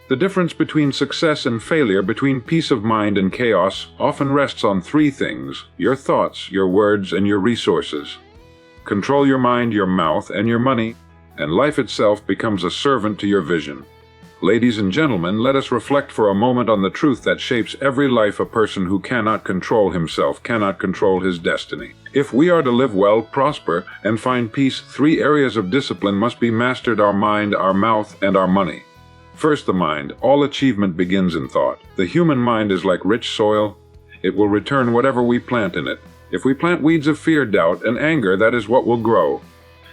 The difference between success and failure, between peace of mind and chaos, often rests on three things: your thoughts, your words, and your resources. Control your mind, your mouth, and your money, and life itself becomes a servant to your vision. Ladies and gentlemen, let us reflect for a moment on the truth that shapes every life. A person who cannot control himself cannot control his destiny. If we are to live well, prosper, and find peace, three areas of discipline must be mastered: our mind, our mouth, and our money. First, the mind. All achievement begins in thought. The human mind is like rich soil. It will return whatever we plant in it. If we plant weeds of fear, doubt, and anger, that is what will grow.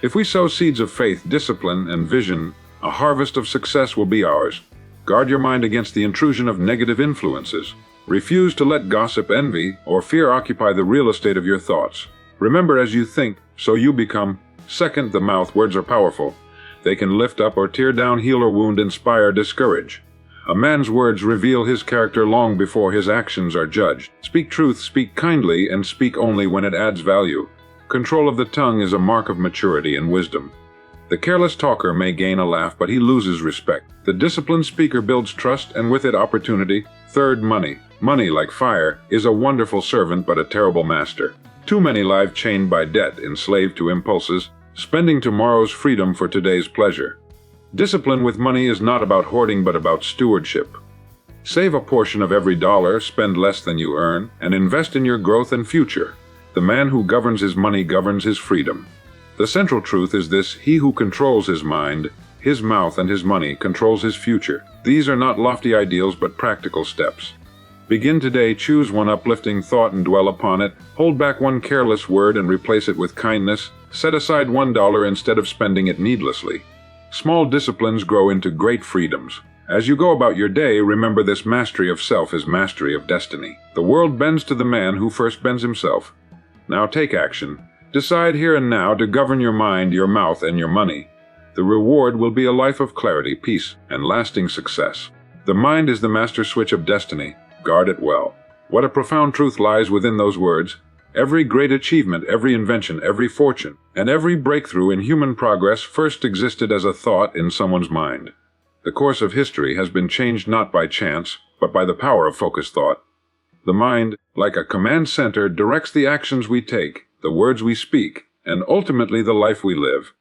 If we sow seeds of faith, discipline, and vision, a harvest of success will be ours. Guard your mind against the intrusion of negative influences. Refuse to let gossip, envy, or fear occupy the real estate of your thoughts. Remember, as you think, so you become. Second, the mouth. Words are powerful. They can lift up or tear down, heal or wound, inspire, discourage. A man's words reveal his character long before his actions are judged. Speak truth, speak kindly, and speak only when it adds value. Control of the tongue is a mark of maturity and wisdom. The careless talker may gain a laugh, but he loses respect. The disciplined speaker builds trust, and with it opportunity. Third, money. Money, like fire, is a wonderful servant but a terrible master. Too many lives chained by debt, enslaved to impulses, spending tomorrow's freedom for today's pleasure. Discipline with money is not about hoarding but about stewardship. Save a portion of every dollar, spend less than you earn, and invest in your growth and future. The man who governs his money governs his freedom. The central truth is this: he who controls his mind, his mouth, and his money controls his future. These are not lofty ideals but practical steps. Begin today. Choose one uplifting thought and dwell upon it. Hold back one careless word and replace it with kindness. Set aside $1 instead of spending it needlessly. Small disciplines grow into great freedoms. As you go about your day, remember this: mastery of self is mastery of destiny. The world bends to the man who first bends himself. Now take action. Decide here and now to govern your mind, your mouth, and your money. The reward will be a life of clarity, peace, and lasting success. The mind is the master switch of destiny. Guard it well. What a profound truth lies within those words. Every great achievement, every invention, every fortune, and every breakthrough in human progress first existed as a thought in someone's mind. The course of history has been changed not by chance, but by the power of focused thought. The mind, like a command center, directs the actions we take, the words we speak, and ultimately the life we live.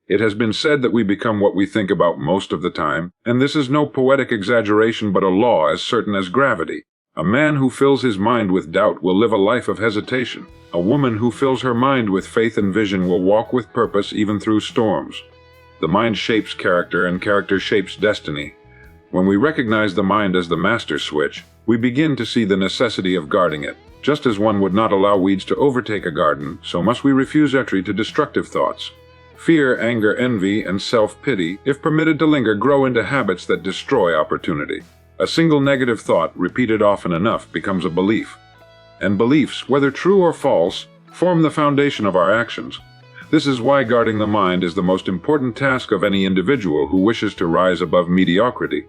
It has been said that we become what we think about most of the time, and this is no poetic exaggeration but a law as certain as gravity. A man who fills his mind with doubt will live a life of hesitation. A woman who fills her mind with faith and vision will walk with purpose even through storms. The mind shapes character, and character shapes destiny. When we recognize the mind as the master switch, we begin to see the necessity of guarding it. Just as one would not allow weeds to overtake a garden, so must we refuse entry to destructive thoughts. Fear, anger, envy, and self-pity, if permitted to linger, grow into habits that destroy opportunity. A single negative thought, repeated often enough, becomes a belief. And beliefs, whether true or false, form the foundation of our actions. This is why guarding the mind is the most important task of any individual who wishes to rise above mediocrity.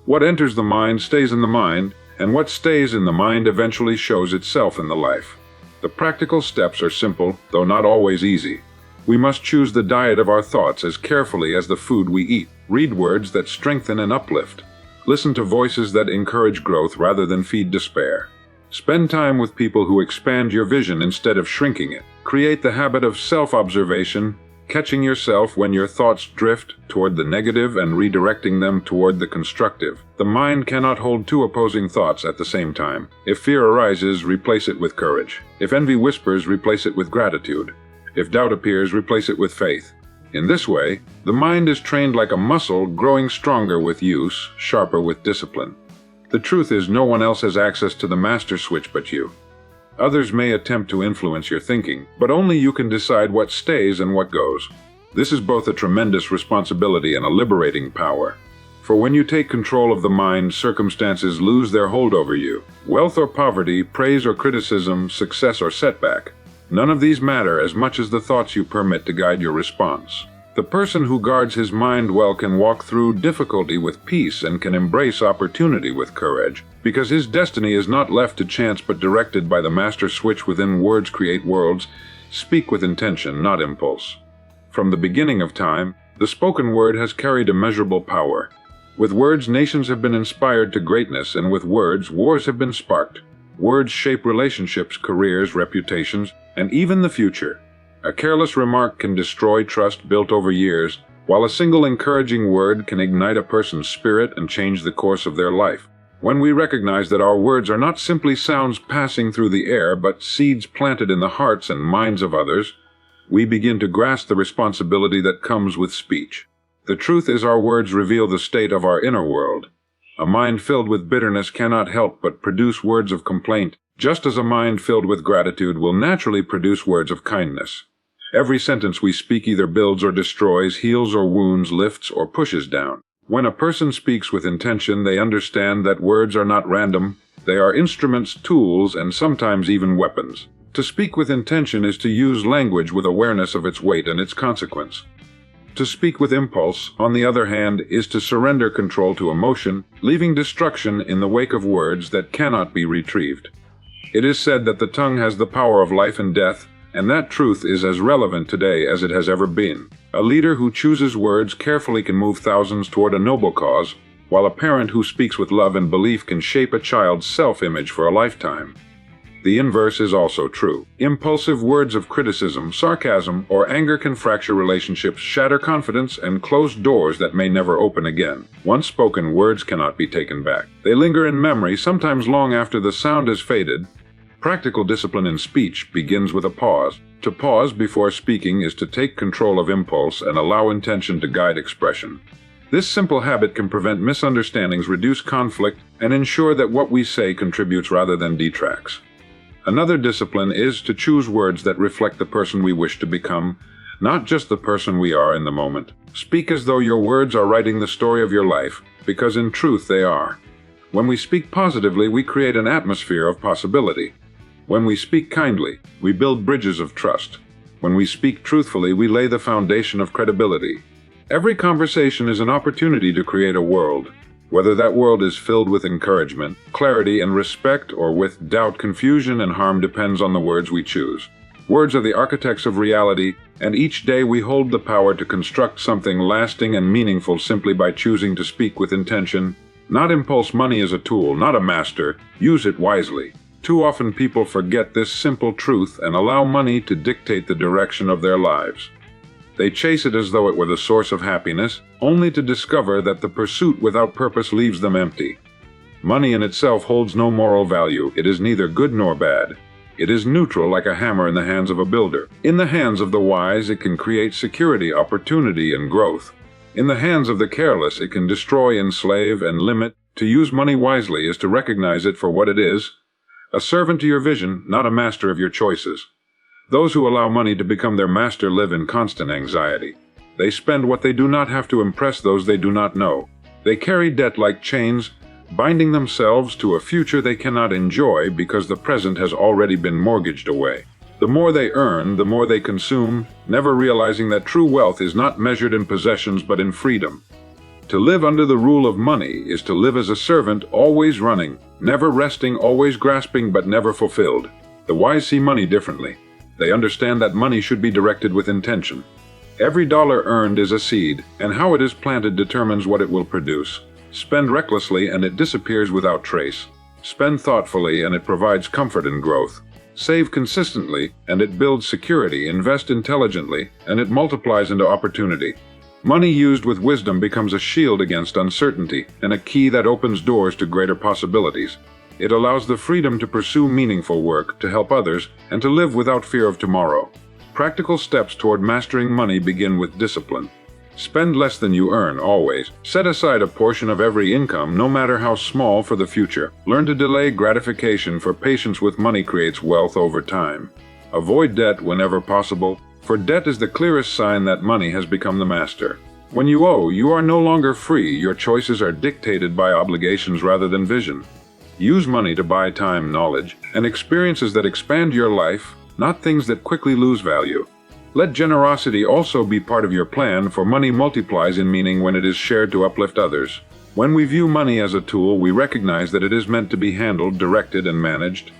What enters the mind stays in the mind, and what stays in the mind eventually shows itself in the life. The practical steps are simple, though not always easy. We must choose the diet of our thoughts as carefully as the food we eat. Read words that strengthen and uplift. Listen to voices that encourage growth rather than feed despair. Spend time with people who expand your vision instead of shrinking it. Create the habit of self-observation, catching yourself when your thoughts drift toward the negative and redirecting them toward the constructive. The mind cannot hold two opposing thoughts at the same time. If fear arises, replace it with courage. If envy whispers, replace it with gratitude. If doubt appears, replace it with faith. In this way, the mind is trained like a muscle, growing stronger with use, sharper with discipline. The truth is, no one else has access to the master switch but you. Others may attempt to influence your thinking, but only you can decide what stays and what goes. This is both a tremendous responsibility and a liberating power. For when you take control of the mind, circumstances lose their hold over you. Wealth or poverty, praise or criticism, success or setback. None of these matter as much as the thoughts you permit to guide your response. The person who guards his mind well can walk through difficulty with peace and can embrace opportunity with courage, because his destiny is not left to chance but directed by the master switch within. Words create worlds. Speak with intention, not impulse. From the beginning of time, the spoken word has carried immeasurable power. With words, nations have been inspired to greatness, and with words, wars have been sparked. Words shape relationships, careers, reputations, and even the future. A careless remark can destroy trust built over years, while a single encouraging word can ignite a person's spirit and change the course of their life. When we recognize that our words are not simply sounds passing through the air, but seeds planted in the hearts and minds of others, we begin to grasp the responsibility that comes with speech. The truth is, our words reveal the state of our inner world. A mind filled with bitterness cannot help but produce words of complaint, just as a mind filled with gratitude will naturally produce words of kindness. Every sentence we speak either builds or destroys, heals or wounds, lifts or pushes down. When a person speaks with intention, they understand that words are not random. They are instruments, tools, and sometimes even weapons. To speak with intention is to use language with awareness of its weight and its consequence. To speak with impulse, on the other hand, is to surrender control to emotion, leaving destruction in the wake of words that cannot be retrieved. It is said that the tongue has the power of life and death, and that truth is as relevant today as it has ever been. A leader who chooses words carefully can move thousands toward a noble cause, while a parent who speaks with love and belief can shape a child's self-image for a lifetime. The inverse is also true. Impulsive words of criticism, sarcasm, or anger can fracture relationships, shatter confidence, and close doors that may never open again. Once spoken words cannot be taken back. They linger in memory, sometimes long after the sound has faded. Practical discipline in speech begins with a pause. To pause before speaking is to take control of impulse and allow intention to guide expression. This simple habit can prevent misunderstandings, reduce conflict, and ensure that what we say contributes rather than detracts. Another discipline is to choose words that reflect the person we wish to become, not just the person we are in the moment. Speak as though your words are writing the story of your life, because in truth they are. When we speak positively, we create an atmosphere of possibility. When we speak kindly, we build bridges of trust. When we speak truthfully, we lay the foundation of credibility. Every conversation is an opportunity to create a world. Whether that world is filled with encouragement, clarity, and respect, or with doubt, confusion, and harm depends on the words we choose. Words are the architects of reality, and each day we hold the power to construct something lasting and meaningful simply by choosing to speak with intention. Not impulse. Money is a tool, not a master. Use it wisely. Too often people forget this simple truth and allow money to dictate the direction of their lives. They chase it as though it were the source of happiness, only to discover that the pursuit without purpose leaves them empty. Money in itself holds no moral value. It is neither good nor bad. It is neutral, like a hammer in the hands of a builder. In the hands of the wise, it can create security, opportunity, and growth. In the hands of the careless, it can destroy, enslave, and limit. To use money wisely is to recognize it for what it is, a servant to your vision, not a master of your choices. Those who allow money to become their master live in constant anxiety. They spend what they do not have to impress those they do not know. They carry debt like chains, binding themselves to a future they cannot enjoy because the present has already been mortgaged away. The more they earn, the more they consume, never realizing that true wealth is not measured in possessions but in freedom. To live under the rule of money is to live as a servant, always running, never resting, always grasping but never fulfilled. The wise see money differently. They understand that money should be directed with intention. Every dollar earned is a seed, and how it is planted determines what it will produce. Spend recklessly and it disappears without trace. Spend thoughtfully and it provides comfort and growth. Save consistently and it builds security. Invest intelligently and it multiplies into opportunity. Money used with wisdom becomes a shield against uncertainty and a key that opens doors to greater possibilities. It allows the freedom to pursue meaningful work, to help others, and to live without fear of tomorrow. Practical steps toward mastering money begin with discipline. Spend less than you earn, always. Set aside a portion of every income, no matter how small, for the future. Learn to delay gratification, for patience with money creates wealth over time. Avoid debt whenever possible, for debt is the clearest sign that money has become the master. When you owe, you are no longer free. Your choices are dictated by obligations rather than vision. Use money to buy time, knowledge, and experiences that expand your life, not things that quickly lose value. Let generosity also be part of your plan, for money multiplies in meaning when it is shared to uplift others. When we view money as a tool, we recognize that it is meant to be handled, directed, and managed.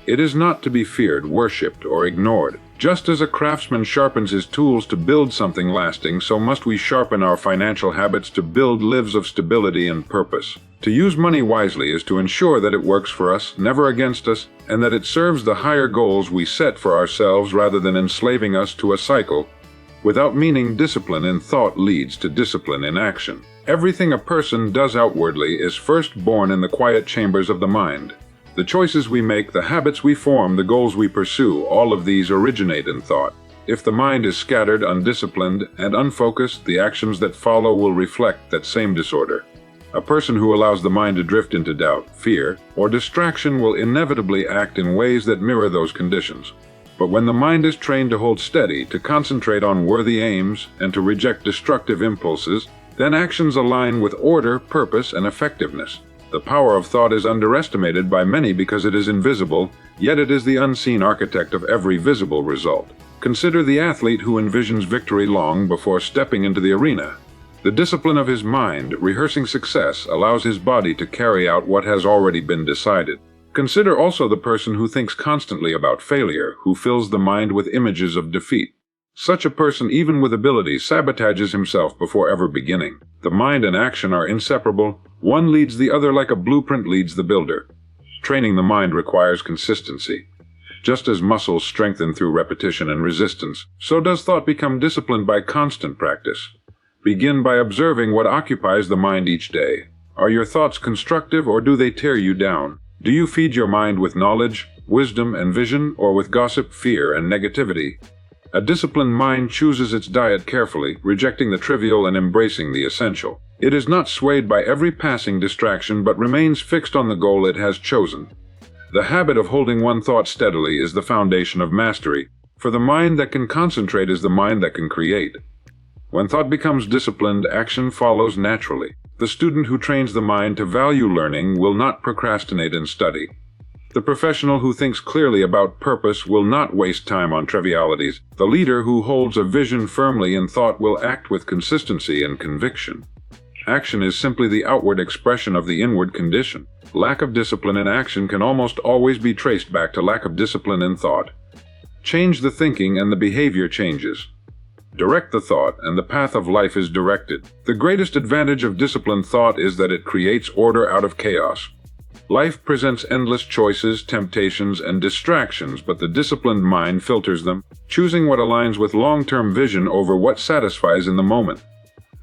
It is not to be feared, worshipped, or ignored. Just as a craftsman sharpens his tools to build something lasting, so must we sharpen our financial habits to build lives of stability and purpose. To use money wisely is to ensure that it works for us, never against us, and that it serves the higher goals we set for ourselves rather than enslaving us to a cycle. Without meaning, discipline in thought leads to discipline in action. Everything a person does outwardly is first born in the quiet chambers of the mind. The choices we make, the habits we form, the goals we pursue, all of these originate in thought. If the mind is scattered, undisciplined, and unfocused, the actions that follow will reflect that same disorder. A person who allows the mind to drift into doubt, fear, or distraction will inevitably act in ways that mirror those conditions. But when the mind is trained to hold steady, to concentrate on worthy aims, and to reject destructive impulses, then actions align with order, purpose, and effectiveness. The power of thought is underestimated by many because it is invisible, yet it is the unseen architect of every visible result. Consider the athlete who envisions victory long before stepping into the arena. The discipline of his mind, rehearsing success, allows his body to carry out what has already been decided. Consider also the person who thinks constantly about failure, who fills the mind with images of defeat. Such a person, even with ability, sabotages himself before ever beginning. The mind and action are inseparable. One leads the other like a blueprint leads the builder. Training the mind requires consistency. Just as muscles strengthen through repetition and resistance, so does thought become disciplined by constant practice. Begin by observing what occupies the mind each day. Are your thoughts constructive or do they tear you down? Do you feed your mind with knowledge, wisdom, and vision, or with gossip, fear, and negativity? A disciplined mind chooses its diet carefully, rejecting the trivial and embracing the essential. It is not swayed by every passing distraction, but remains fixed on the goal it has chosen. The habit of holding one thought steadily is the foundation of mastery, for the mind that can concentrate is the mind that can create. When thought becomes disciplined, action follows naturally. The student who trains the mind to value learning will not procrastinate in study. The professional who thinks clearly about purpose will not waste time on trivialities. The leader who holds a vision firmly in thought will act with consistency and conviction. Action is simply the outward expression of the inward condition. Lack of discipline in action can almost always be traced back to lack of discipline in thought. Change the thinking and the behavior changes. Direct the thought and the path of life is directed. The greatest advantage of disciplined thought is that it creates order out of chaos. Life presents endless choices, temptations, and distractions, but the disciplined mind filters them, choosing what aligns with long-term vision over what satisfies in the moment.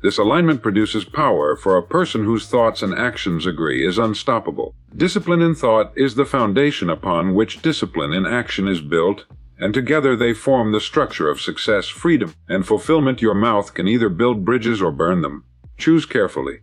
This alignment produces power, for a person whose thoughts and actions agree is unstoppable. Discipline in thought is the foundation upon which discipline in action is built, and together they form the structure of success, freedom, and fulfillment. Your mouth can either build bridges or burn them. Choose carefully.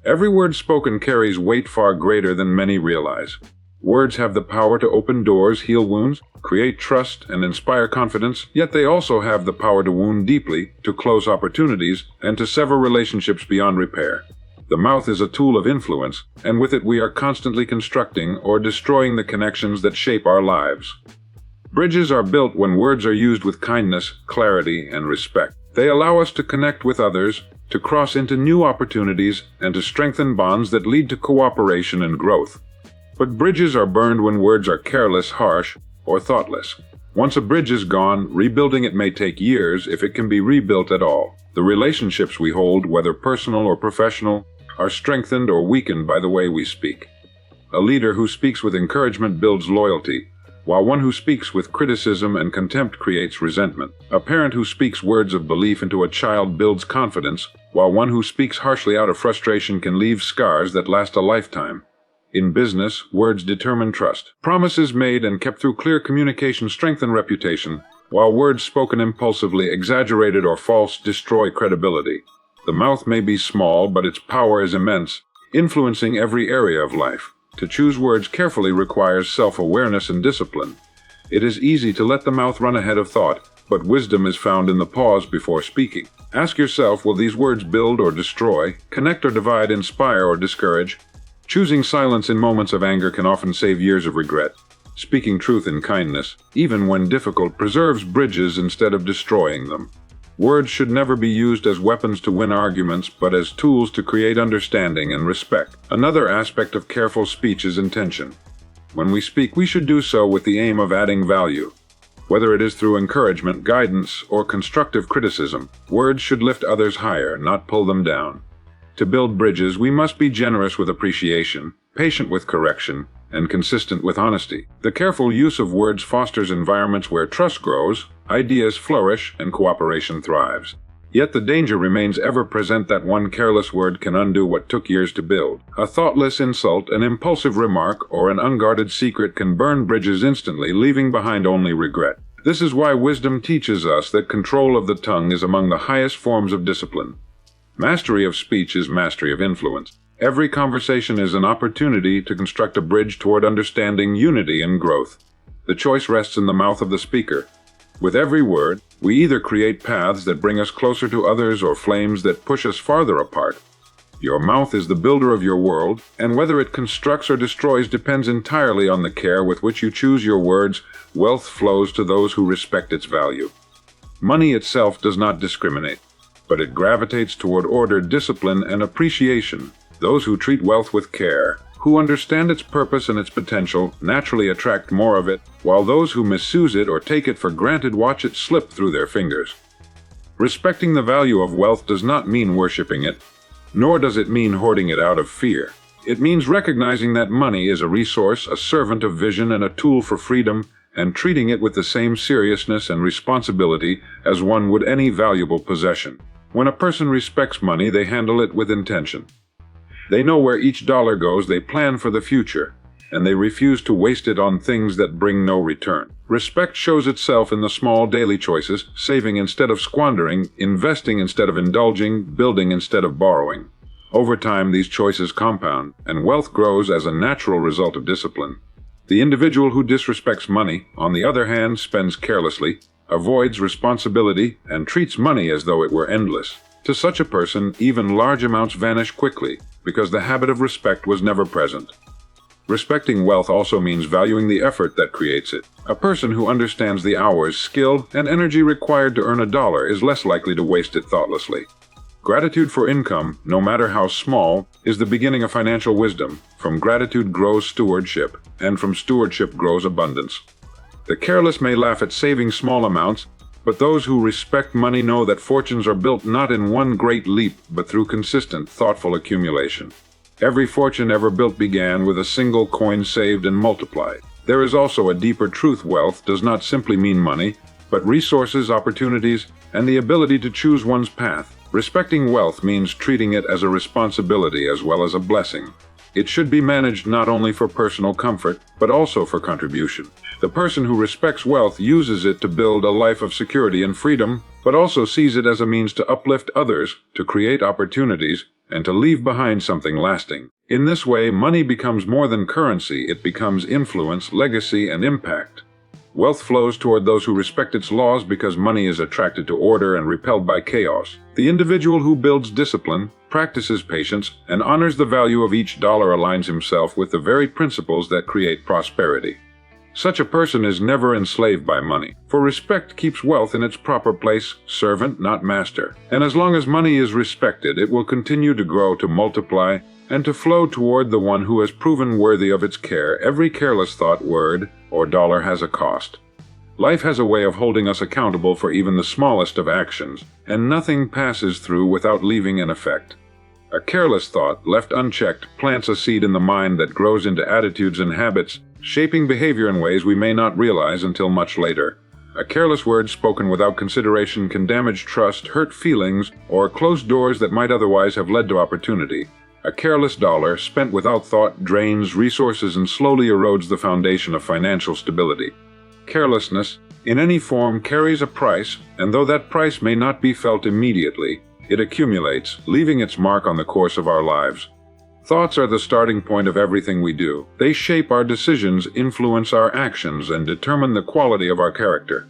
Every word spoken carries weight far greater than many realize. Words have the power to open doors, heal wounds, create trust, and inspire confidence, yet they also have the power to wound deeply, to close opportunities, and to sever relationships beyond repair. The mouth is a tool of influence, and with it we are constantly constructing or destroying the connections that shape our lives. Bridges are built when words are used with kindness, clarity, and respect. They allow us to connect with others, to cross into new opportunities, and to strengthen bonds that lead to cooperation and growth. But bridges are burned when words are careless, harsh, or thoughtless. Once a bridge is gone, rebuilding it may take years if it can be rebuilt at all. The relationships we hold, whether personal or professional, are strengthened or weakened by the way we speak. A leader who speaks with encouragement builds loyalty, while one who speaks with criticism and contempt creates resentment. A parent who speaks words of belief into a child builds confidence, while one who speaks harshly out of frustration can leave scars that last a lifetime. In business, words determine trust. Promises made and kept through clear communication strengthen reputation, while words spoken impulsively, exaggerated, or false destroy credibility. The mouth may be small, but its power is immense, influencing every area of life. To choose words carefully requires self-awareness and discipline. It is easy to let the mouth run ahead of thought, but wisdom is found in the pause before speaking. Ask yourself, will these words build or destroy, connect or divide, inspire or discourage? Choosing silence in moments of anger can often save years of regret. Speaking truth in kindness, even when difficult, preserves bridges instead of destroying them. Words should never be used as weapons to win arguments, but as tools to create understanding and respect. Another aspect of careful speech is intention. When we speak, we should do so with the aim of adding value. Whether it is through encouragement, guidance, or constructive criticism, words should lift others higher, not pull them down. To build bridges, we must be generous with appreciation, patient with correction, and consistent with honesty. The careful use of words fosters environments where trust grows, ideas flourish, and cooperation thrives. Yet the danger remains ever present that one careless word can undo what took years to build. A thoughtless insult, an impulsive remark, or an unguarded secret can burn bridges instantly, leaving behind only regret. This is why wisdom teaches us that control of the tongue is among the highest forms of discipline. Mastery of speech is mastery of influence. Every conversation is an opportunity to construct a bridge toward understanding, unity, and growth. The choice rests in the mouth of the speaker. With every word, we either create paths that bring us closer to others or flames that push us farther apart. Your mouth is the builder of your world, and whether it constructs or destroys depends entirely on the care with which you choose your words. Wealth flows to those who respect its value. Money itself does not discriminate, but it gravitates toward order, discipline, and appreciation. Those who treat wealth with care, who understand its purpose and its potential, naturally attract more of it, while those who misuse it or take it for granted watch it slip through their fingers. Respecting the value of wealth does not mean worshiping it, nor does it mean hoarding it out of fear. It means recognizing that money is a resource, a servant of vision, and a tool for freedom, and treating it with the same seriousness and responsibility as one would any valuable possession. When a person respects money, they handle it with intention. They know where each dollar goes, they plan for the future, and they refuse to waste it on things that bring no return. Respect shows itself in the small daily choices, saving instead of squandering, investing instead of indulging, building instead of borrowing. Over time, these choices compound, and wealth grows as a natural result of discipline. The individual who disrespects money, on the other hand, spends carelessly, avoids responsibility, and treats money as though it were endless. To such a person, even large amounts vanish quickly, because the habit of respect was never present. Respecting wealth also means valuing the effort that creates it. A person who understands the hours, skill, and energy required to earn a dollar is less likely to waste it thoughtlessly. Gratitude for income, no matter how small, is the beginning of financial wisdom. From gratitude grows stewardship, and from stewardship grows abundance. The careless may laugh at saving small amounts, but those who respect money know that fortunes are built not in one great leap, but through consistent, thoughtful accumulation. Every fortune ever built began with a single coin saved and multiplied. There is also a deeper truth. Wealth does not simply mean money, but resources, opportunities, and the ability to choose one's path. Respecting wealth means treating it as a responsibility as well as a blessing. It should be managed not only for personal comfort, but also for contribution. The person who respects wealth uses it to build a life of security and freedom, but also sees it as a means to uplift others, to create opportunities, and to leave behind something lasting. In this way, money becomes more than currency, it becomes influence, legacy, and impact. Wealth flows toward those who respect its laws because money is attracted to order and repelled by chaos. The individual who builds discipline, practices patience, and honors the value of each dollar aligns himself with the very principles that create prosperity. Such a person is never enslaved by money, for respect keeps wealth in its proper place, servant, not master. And as long as money is respected, it will continue to grow, to multiply, and to flow toward the one who has proven worthy of its care. Every careless thought, word, or dollar has a cost. Life has a way of holding us accountable for even the smallest of actions, and nothing passes through without leaving an effect. A careless thought, left unchecked, plants a seed in the mind that grows into attitudes and habits, shaping behavior in ways we may not realize until much later. A careless word spoken without consideration can damage trust, hurt feelings, or close doors that might otherwise have led to opportunity. A careless dollar, spent without thought, drains resources and slowly erodes the foundation of financial stability. Carelessness, in any form, carries a price, and though that price may not be felt immediately, it accumulates, leaving its mark on the course of our lives. Thoughts are the starting point of everything we do. They shape our decisions, influence our actions, and determine the quality of our character.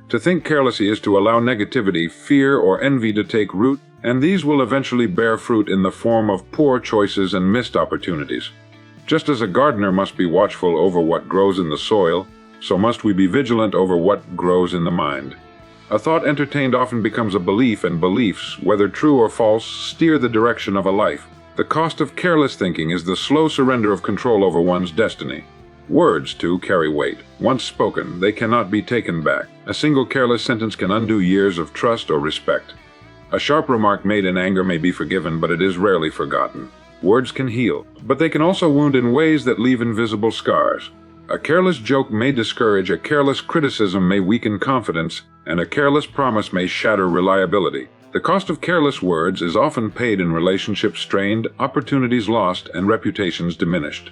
To think carelessly is to allow negativity, fear, or envy to take root, and these will eventually bear fruit in the form of poor choices and missed opportunities. Just as a gardener must be watchful over what grows in the soil, so must we be vigilant over what grows in the mind. A thought entertained often becomes a belief, and beliefs, whether true or false, steer the direction of a life. The cost of careless thinking is the slow surrender of control over one's destiny. Words, too, carry weight. Once spoken, they cannot be taken back. A single careless sentence can undo years of trust or respect. A sharp remark made in anger may be forgiven, but it is rarely forgotten. Words can heal, but they can also wound in ways that leave invisible scars. A careless joke may discourage, a careless criticism may weaken confidence, and a careless promise may shatter reliability. The cost of careless words is often paid in relationships strained, opportunities lost, and reputations diminished.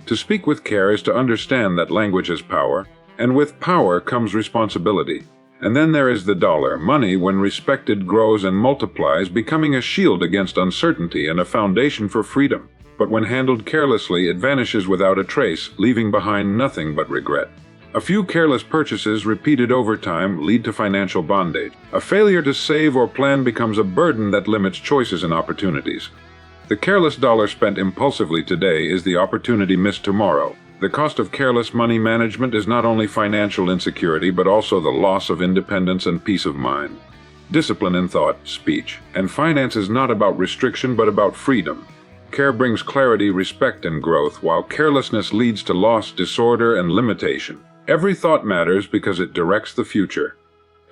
To speak with care is to understand that language has power, and with power comes responsibility. And then there is the dollar. Money, when respected, grows and multiplies, becoming a shield against uncertainty and a foundation for freedom. But when handled carelessly, it vanishes without a trace, leaving behind nothing but regret. A few careless purchases repeated over time lead to financial bondage. A failure to save or plan becomes a burden that limits choices and opportunities. The careless dollar spent impulsively today is the opportunity missed tomorrow. The cost of careless money management is not only financial insecurity, but also the loss of independence and peace of mind. Discipline in thought, speech, and finance is not about restriction, but about freedom. Care brings clarity, respect, and growth, while carelessness leads to loss, disorder, and limitation. Every thought matters because it directs the future.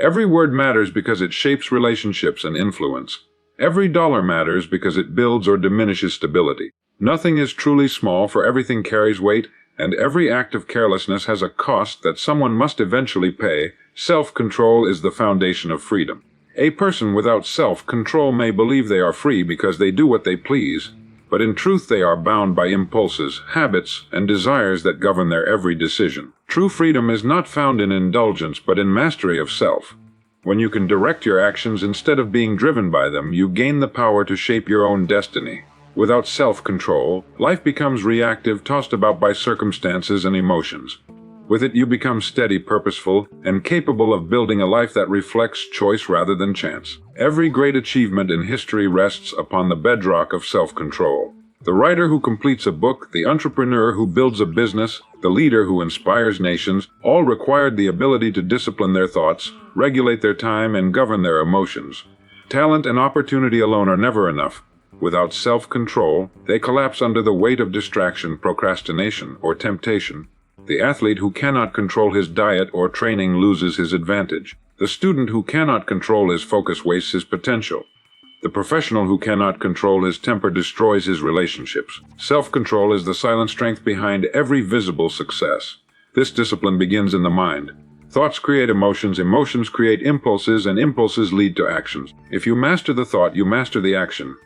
Every word matters because it shapes relationships and influence. Every dollar matters because it builds or diminishes stability. Nothing is truly small, for everything carries weight, and every act of carelessness has a cost that someone must eventually pay. Self-control is the foundation of freedom. A person without self-control may believe they are free because they do what they please, but in truth they are bound by impulses, habits, and desires that govern their every decision. True freedom is not found in indulgence, but in mastery of self. When you can direct your actions instead of being driven by them, you gain the power to shape your own destiny. Without self-control, life becomes reactive, tossed about by circumstances and emotions. With it, you become steady, purposeful, and capable of building a life that reflects choice rather than chance. Every great achievement in history rests upon the bedrock of self-control. The writer who completes a book, the entrepreneur who builds a business, the leader who inspires nations, all required the ability to discipline their thoughts, regulate their time, and govern their emotions. Talent and opportunity alone are never enough. Without self-control, they collapse under the weight of distraction, procrastination, or temptation. The athlete who cannot control his diet or training loses his advantage. The student who cannot control his focus wastes his potential. The professional who cannot control his temper destroys his relationships. Self-control is the silent strength behind every visible success. This discipline begins in the mind. Thoughts create emotions, emotions create impulses, and impulses lead to actions. If you master the thought, you master the action.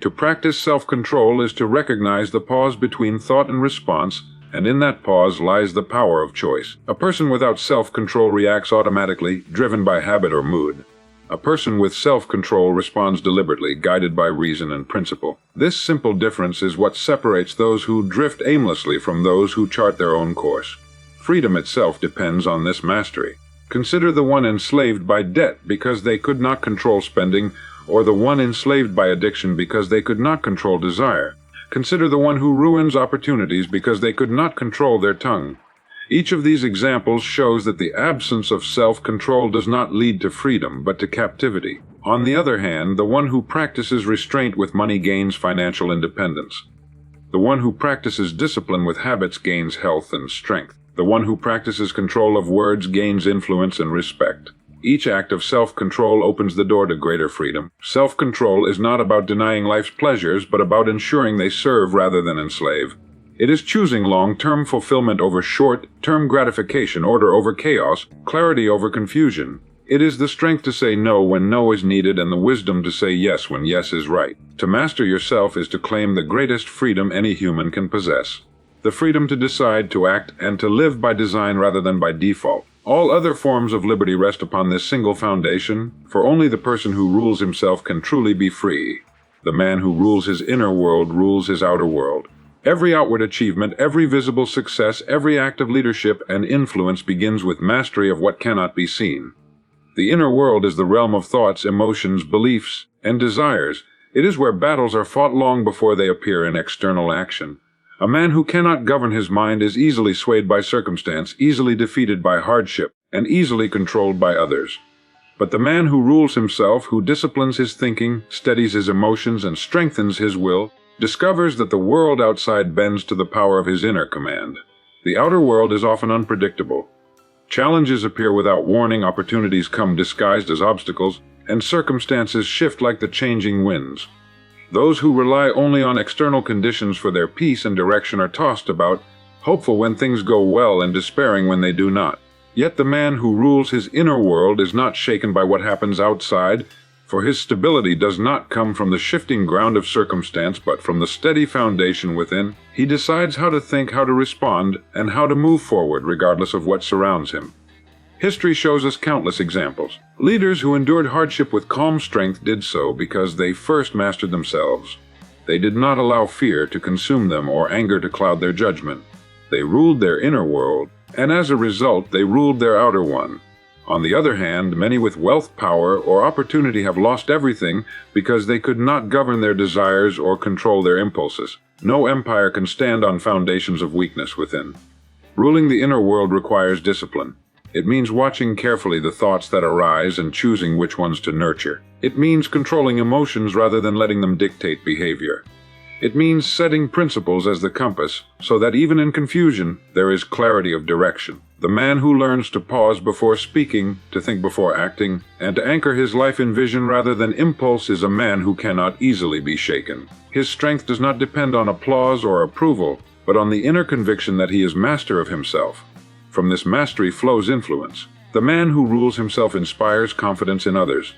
To practice self-control is to recognize the pause between thought and response, and in that pause lies the power of choice. A person without self-control reacts automatically, driven by habit or mood. A person with self-control responds deliberately, guided by reason and principle. This simple difference is what separates those who drift aimlessly from those who chart their own course. Freedom itself depends on this mastery. Consider the one enslaved by debt because they could not control spending, or the one enslaved by addiction because they could not control desire. Consider the one who ruins opportunities because they could not control their tongue. Each of these examples shows that the absence of self-control does not lead to freedom, but to captivity. On the other hand, the one who practices restraint with money gains financial independence. The one who practices discipline with habits gains health and strength. The one who practices control of words gains influence and respect. Each act of self-control opens the door to greater freedom. Self-control is not about denying life's pleasures, but about ensuring they serve rather than enslave. It is choosing long-term fulfillment over short-term gratification, order over chaos, clarity over confusion. It is the strength to say no when no is needed and the wisdom to say yes when yes is right. To master yourself is to claim the greatest freedom any human can possess. The freedom to decide, to act, and to live by design rather than by default. All other forms of liberty rest upon this single foundation, for only the person who rules himself can truly be free. The man who rules his inner world rules his outer world. Every outward achievement, every visible success, every act of leadership and influence begins with mastery of what cannot be seen. The inner world is the realm of thoughts, emotions, beliefs, and desires. It is where battles are fought long before they appear in external action. A man who cannot govern his mind is easily swayed by circumstance, easily defeated by hardship, and easily controlled by others. But the man who rules himself, who disciplines his thinking, steadies his emotions, and strengthens his will, discovers that the world outside bends to the power of his inner command. The outer world is often unpredictable. Challenges appear without warning, opportunities come disguised as obstacles, and circumstances shift like the changing winds. Those who rely only on external conditions for their peace and direction are tossed about, hopeful when things go well and despairing when they do not. Yet the man who rules his inner world is not shaken by what happens outside, for his stability does not come from the shifting ground of circumstance but from the steady foundation within. He decides how to think, how to respond, and how to move forward regardless of what surrounds him. History shows us countless examples. Leaders who endured hardship with calm strength did so because they first mastered themselves. They did not allow fear to consume them or anger to cloud their judgment. They ruled their inner world, and as a result, they ruled their outer one. On the other hand, many with wealth, power, or opportunity have lost everything because they could not govern their desires or control their impulses. No empire can stand on foundations of weakness within. Ruling the inner world requires discipline. It means watching carefully the thoughts that arise and choosing which ones to nurture. It means controlling emotions rather than letting them dictate behavior. It means setting principles as the compass, so that even in confusion, there is clarity of direction. The man who learns to pause before speaking, to think before acting, and to anchor his life in vision rather than impulse is a man who cannot easily be shaken. His strength does not depend on applause or approval, but on the inner conviction that he is master of himself. From this mastery flows influence. The man who rules himself inspires confidence in others.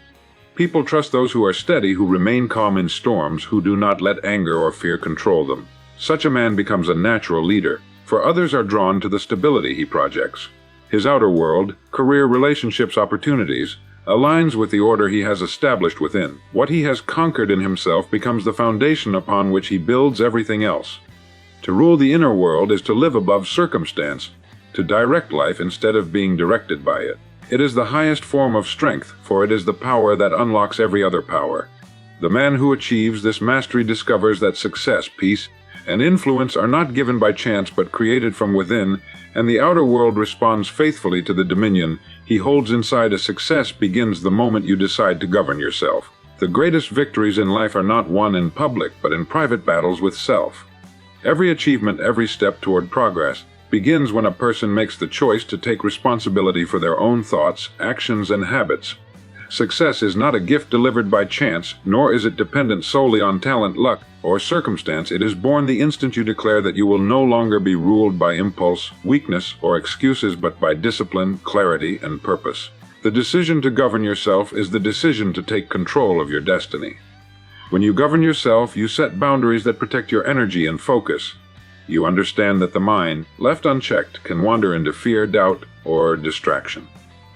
People trust those who are steady, who remain calm in storms, who do not let anger or fear control them. Such a man becomes a natural leader, for others are drawn to the stability he projects. His outer world, career, relationships, opportunities, aligns with the order he has established within. What he has conquered in himself becomes the foundation upon which he builds everything else. To rule the inner world is to live above circumstance, to direct life instead of being directed by it. It is the highest form of strength, for it is the power that unlocks every other power. The man who achieves this mastery discovers that success, peace, and influence are not given by chance but created from within, and the outer world responds faithfully to the dominion he holds inside. A success begins the moment you decide to govern yourself. The greatest victories in life are not won in public, but in private battles with self. Every achievement, every step toward progress, begins when a person makes the choice to take responsibility for their own thoughts, actions, and habits. Success is not a gift delivered by chance, nor is it dependent solely on talent, luck, or circumstance. It is born the instant you declare that you will no longer be ruled by impulse, weakness, or excuses, but by discipline, clarity, and purpose. The decision to govern yourself is the decision to take control of your destiny. When you govern yourself, you set boundaries that protect your energy and focus. You understand that the mind, left unchecked, can wander into fear, doubt, or distraction.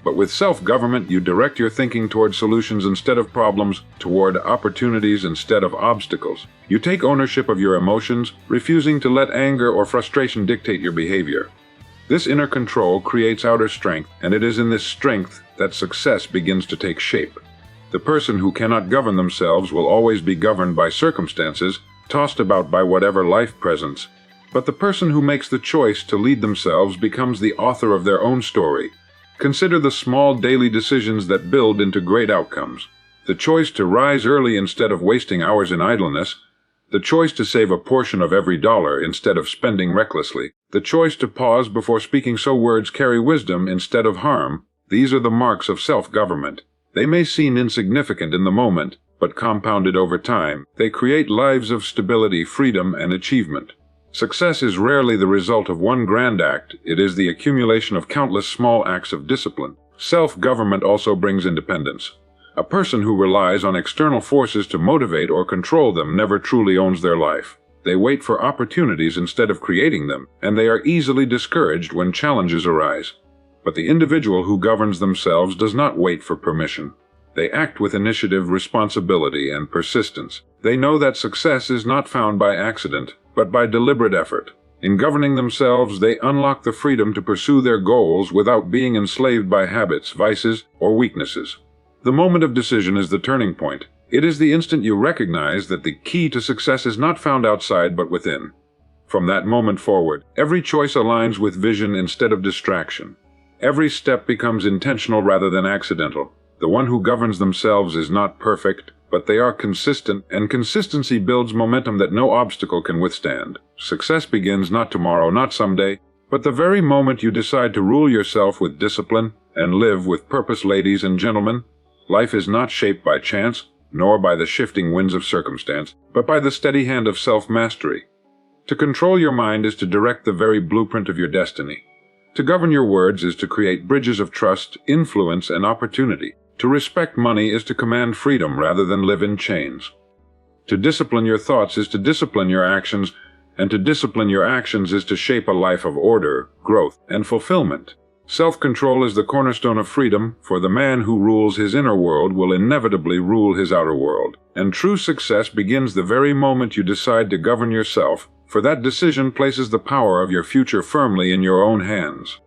But with self-government, you direct your thinking toward solutions instead of problems, toward opportunities instead of obstacles. You take ownership of your emotions, refusing to let anger or frustration dictate your behavior. This inner control creates outer strength, and it is in this strength that success begins to take shape. The person who cannot govern themselves will always be governed by circumstances, tossed about by whatever life presents. But the person who makes the choice to lead themselves becomes the author of their own story. Consider the small daily decisions that build into great outcomes. The choice to rise early instead of wasting hours in idleness. The choice to save a portion of every dollar instead of spending recklessly. The choice to pause before speaking so words carry wisdom instead of harm. These are the marks of self-government. They may seem insignificant in the moment, but compounded over time, they create lives of stability, freedom, and achievement. Success is rarely the result of one grand act. It is the accumulation of countless small acts of discipline. Self-government also brings independence. A person who relies on external forces to motivate or control them never truly owns their life. They wait for opportunities instead of creating them, and they are easily discouraged when challenges arise. But the individual who governs themselves does not wait for permission. They act with initiative, responsibility, and persistence. They know that success is not found by accident, but by deliberate effort. In governing themselves, they unlock the freedom to pursue their goals without being enslaved by habits, vices, or weaknesses. The moment of decision is the turning point. It is the instant you recognize that the key to success is not found outside but within. From that moment forward, every choice aligns with vision instead of distraction. Every step becomes intentional rather than accidental. The one who governs themselves is not perfect, but they are consistent, and consistency builds momentum that no obstacle can withstand. Success begins not tomorrow, not someday, But the very moment you decide to rule yourself with discipline and live with purpose, ladies and gentlemen, life is not shaped by chance, nor by the shifting winds of circumstance, but by the steady hand of self-mastery. To control your mind is to direct the very blueprint of your destiny. To govern your words is to create bridges of trust, influence, and opportunity. To respect money is to command freedom rather than live in chains. To discipline your thoughts is to discipline your actions, and to discipline your actions is to shape a life of order, growth, and fulfillment. Self-control is the cornerstone of freedom, for the man who rules his inner world will inevitably rule his outer world. And true success begins the very moment you decide to govern yourself, for that decision places the power of your future firmly in your own hands.